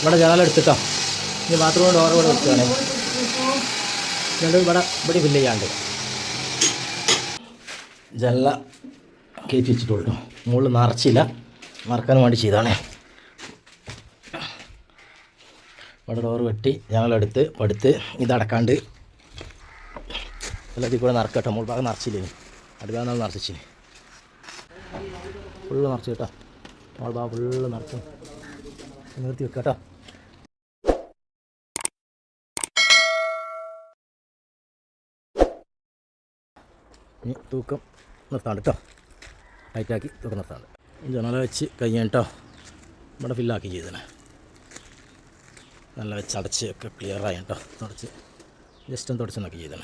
ഇവിടെ ജനാല എടുത്തിട്ടോ. ഇനി bathroom door ഇവിടെ വെക്കുകയാണ്. എന്നിട്ട് ഇവിടെ ഫില്ല് ചെയ്യാണ്ട് ജനല കയറ്റി വെച്ചിട്ടുള്ളൂ. മുകളിൽ നിറച്ചില്ല, നിറക്കാൻ വേണ്ടി ചെയ്താണ്. ഇവിടെ ഡോറ് വെട്ടി ഞങ്ങളെടുത്ത് പടുത്ത് ഇതടക്കാണ്ട് എല്ലാത്തിൽ കൂടെ നിറക്കട്ടോ. മുകൾ ഭാഗം നിറച്ചില്ലേ, അടുഭാഗം നിറച്ചിന് ഫുള്ള് നിറച്ച് കേട്ടോ. മുകൾ ഭാഗം ഫുള്ള് നിറച്ചും നിർത്തി വെക്കാം കേട്ടോ. ഇനി തൂക്കം നിർത്താണ്ട് കേട്ടോ. ടൈറ്റാക്കി തൂക്കം നിർത്താണ്ട് ജനല വെച്ച് കഴിഞ്ഞിട്ടോ ഇവിടെ ഫില്ലാക്കി ചെയ്തേ. നല്ല വെച്ച് അടച്ച് ഒക്കെ ക്ലിയറായി കേട്ടോ. തുടച്ച് ജസ്റ്റ് ഒന്ന് തുടച്ച് നോക്കി ചെയ്തേ.